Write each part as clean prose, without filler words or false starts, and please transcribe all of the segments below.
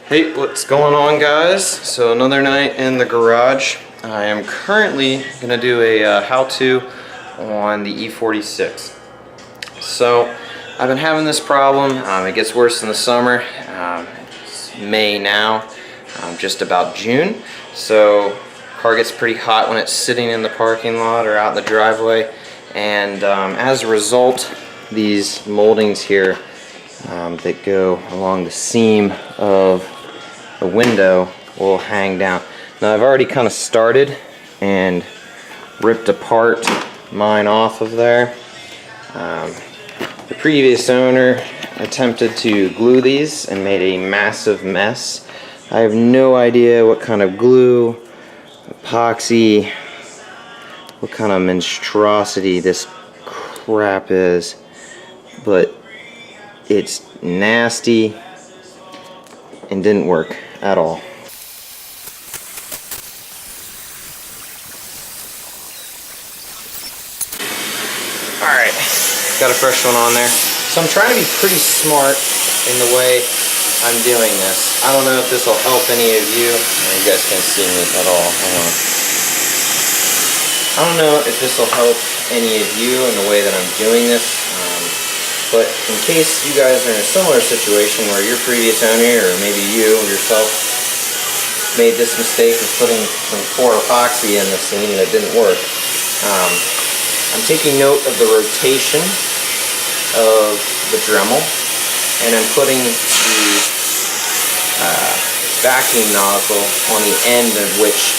Hey, what's going on, guys? So another night in the garage. I am currently going to do a how-to on the e46. So I've been having this problem. It gets worse in the summer. It's May now, just about June. So car gets pretty hot when it's sitting in the parking lot or out in the driveway. And as a result, these moldings here that go along the seam of the window will hang down. Now I've already kind of started and ripped apart mine off of there. The previous owner attempted to glue these and made a massive mess. I have no idea what kind of glue, epoxy, what kind of monstrosity this crap is, but it's nasty and didn't work at all. Alright, got a fresh one on there. So I'm trying to be pretty smart in the way I'm doing this. I don't know if this will help any of you. You guys can't see me at all. Hang on. I don't know if this will help any of you in the way that I'm doing this. But in case you guys are in a similar situation where your previous owner, or maybe you yourself, made this mistake of putting some core epoxy in the seam and it didn't work, I'm taking note of the rotation of the Dremel, and I'm putting the vacuum nozzle on the end of which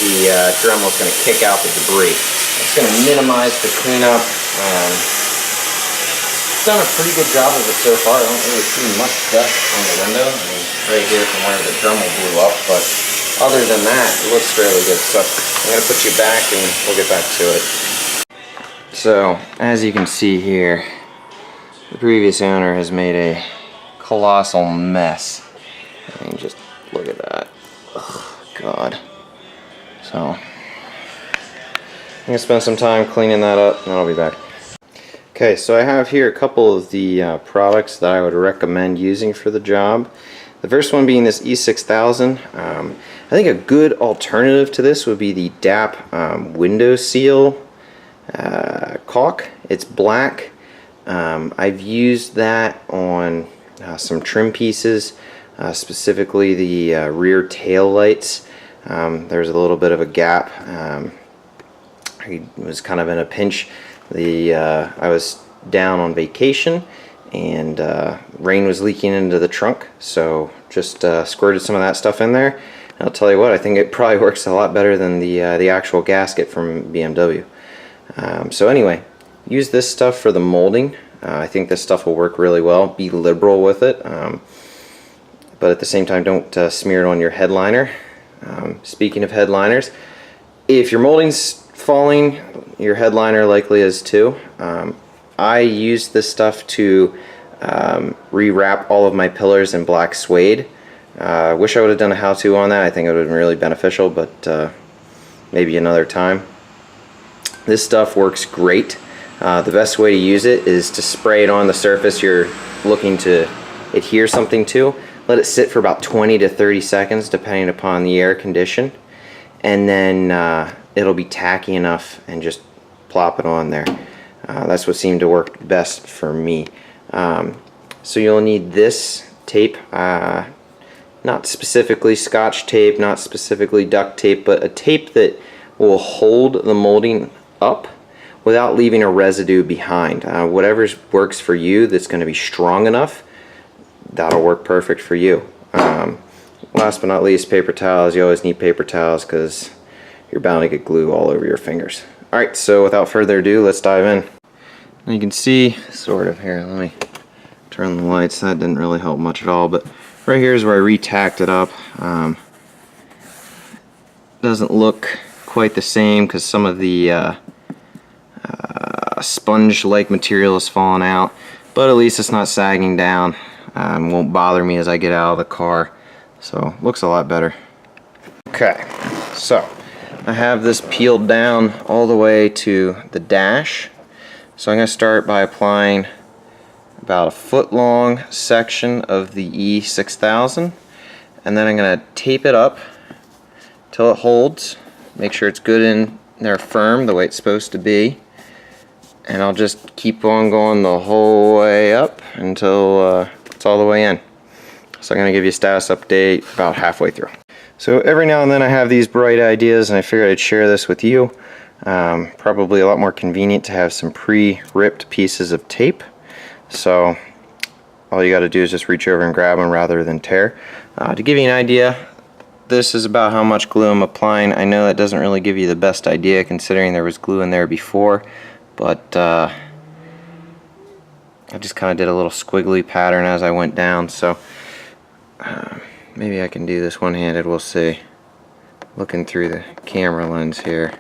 the Dremel is going to kick out the debris. It's going to minimize the cleanup. Done a pretty good job of it so far. I don't really see much dust on the window. I mean, right here from where the Dremel blew up, but other than that, it looks fairly good. So I'm going to put you back and we'll get back to it. So, as you can see here, the previous owner has made a colossal mess. I mean, just look at that. Oh, God. So, I'm going to spend some time cleaning that up and then I'll be back. Okay, so I have here a couple of the products that I would recommend using for the job. The first one being this E6000. I think a good alternative to this would be the DAP window seal caulk. It's black. I've used that on some trim pieces, specifically the rear tail lights. There's a little bit of a gap. I was kind of in a pinch. I was down on vacation and rain was leaking into the trunk, so just squirted some of that stuff in there. And I'll tell you what, I think it probably works a lot better than the actual gasket from BMW. So anyway, use this stuff for the molding. I think this stuff will work really well. Be liberal with it, but at the same time don't smear it on your headliner. Speaking of headliners, if your molding's falling, your headliner likely is too. I use this stuff to rewrap all of my pillars in black suede. Wish I would have done a how-to on that. I think it would have been really beneficial, but maybe another time. This stuff works great. The best way to use it is to spray it on the surface you're looking to adhere something to. Let it sit for about 20 to 30 seconds depending upon the air condition, and then it'll be tacky enough and just plop it on there. That's what seemed to work best for me. So you'll need this tape, not specifically Scotch tape, not specifically duct tape, but a tape that will hold the molding up without leaving a residue behind. Whatever works for you that's going to be strong enough, that'll work perfect for you. Last but not least, paper towels. You always need paper towels because you're bound to get glue all over your fingers. Alright, so without further ado, let's dive in. You can see, sort of here, let me turn the lights. That didn't really help much at all, but right here is where I re-tacked it up. Doesn't look quite the same because some of the sponge-like material has fallen out, but at least it's not sagging down. Won't bother me as I get out of the car, so looks a lot better. Okay, so I have this peeled down all the way to the dash. So I'm going to start by applying about a foot long section of the E6000 and then I'm going to tape it up till it holds. Make sure it's good in there firm the way it's supposed to be. And I'll just keep on going the whole way up until it's all the way in. So I'm going to give you a status update about halfway through. So every now and then I have these bright ideas, and I figured I'd share this with you. Probably a lot more convenient to have some pre-ripped pieces of tape. So all you got to do is just reach over and grab them rather than tear. To give you an idea, this is about how much glue I'm applying. I know that doesn't really give you the best idea considering there was glue in there before. But I just kind of did a little squiggly pattern as I went down, so maybe I can do this one-handed, we'll see. Looking through the camera lens here.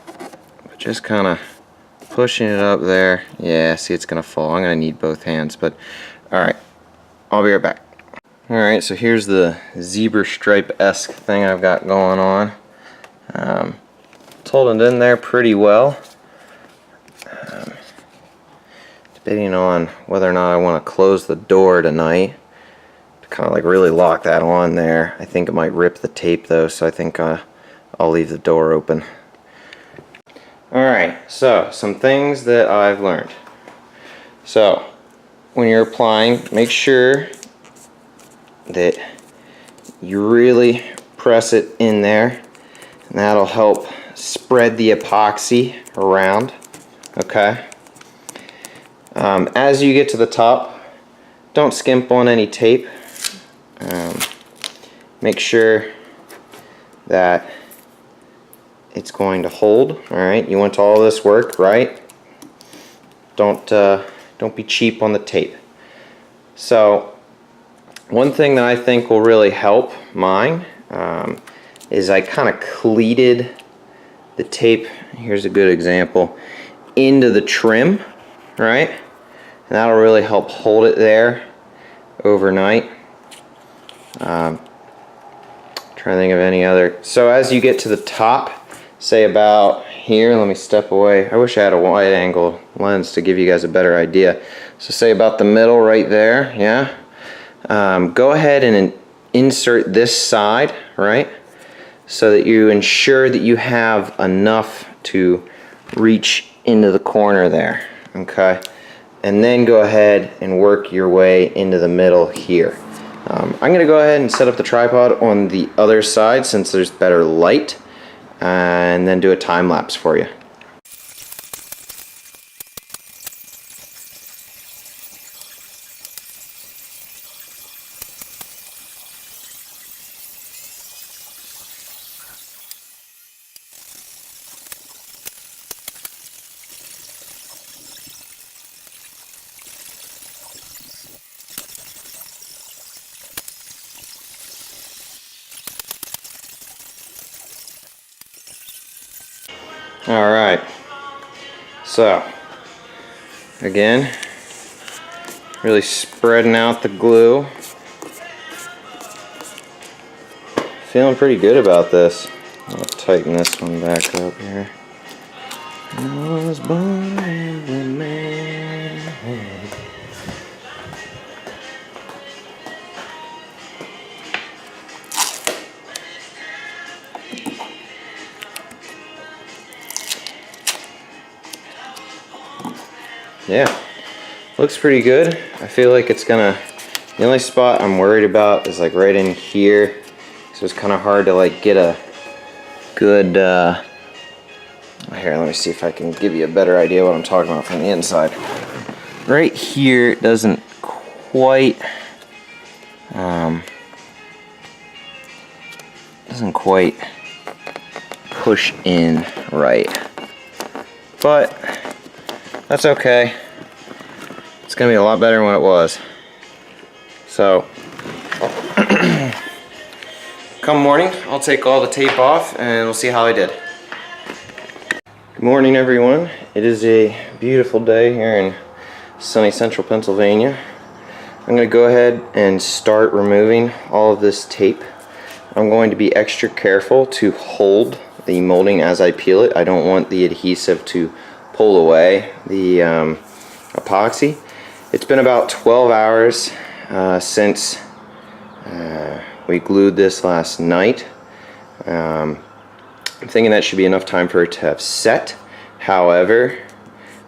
But just kind of pushing it up there. Yeah, see, it's going to fall. I'm going to need both hands, but alright, I'll be right back. Alright, so here's the zebra stripe-esque thing I've got going on. It's holding in there pretty well. Debating on whether or not I want to close the door tonight to kind of like really lock that on there. I think it might rip the tape though, so I think I'll leave the door open. Alright, so some things that I've learned. So when you're applying, make sure that you really press it in there, and that'll help spread the epoxy around. Okay. As you get to the top, don't skimp on any tape. Make sure that it's going to hold. All right, you want all this work, right? Don't be cheap on the tape. So one thing that I think will really help mine is I kind of cleated the tape. Here's a good example, into the trim, right? And that'll really help hold it there overnight. Trying to think of any other. So as you get to the top, say about here, let me step away. I wish I had a wide angle lens to give you guys a better idea. So say about the middle right there, yeah? Go ahead and insert this side, right? So that you ensure that you have enough to reach into the corner there, okay? And then go ahead and work your way into the middle here. I'm going to go ahead and set up the tripod on the other side since there's better light, and then do a time lapse for you. Alright, so again, really spreading out the glue. Feeling pretty good about this. I'll tighten this one back up here. I was born as a man. Yeah, looks pretty good. I feel like it's gonna, the only spot I'm worried about is like right in here, so it's kind of hard to like get a good here, let me see if I can give you a better idea what I'm talking about from the inside. Right here it doesn't quite push in right, but that's okay. It's gonna be a lot better than what it was. So come morning, I'll take all the tape off and we'll see how I did. Good morning, everyone. It is a beautiful day here in sunny central Pennsylvania. I'm going to go ahead and start removing all of this tape. I'm going to be extra careful to hold the molding as I peel it. I don't want the adhesive to pull away the epoxy. It's been about 12 hours since We glued this last night. I'm thinking that should be enough time for it to have set. However,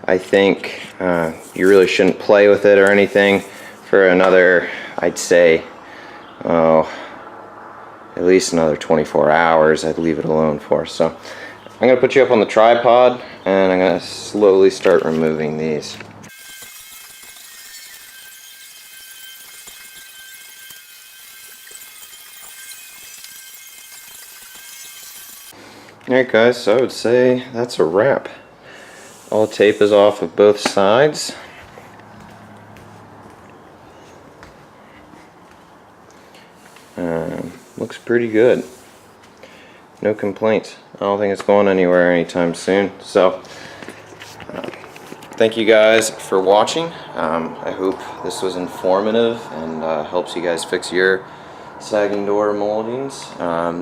I think you really shouldn't play with it or anything for another, I'd say, at least another 24 hours. I'd leave it alone for. So I'm going to put you up on the tripod and I'm going to slowly start removing these. Alright guys, so I would say that's a wrap. All the tape is off of both sides. Looks pretty good. No complaints. I don't think it's going anywhere anytime soon. So, thank you guys for watching. I hope this was informative and helps you guys fix your sagging door moldings.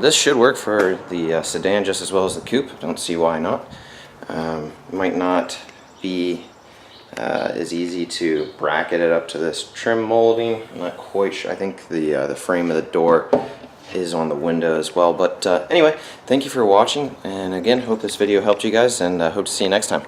This should work for the sedan just as well as the coupe. Don't see why not. Might not be as easy to bracket it up to this trim molding. I'm not quite sure. I think the frame of the door is on the window as well. But anyway, thank you for watching, and again, hope this video helped you guys, and hope to see you next time.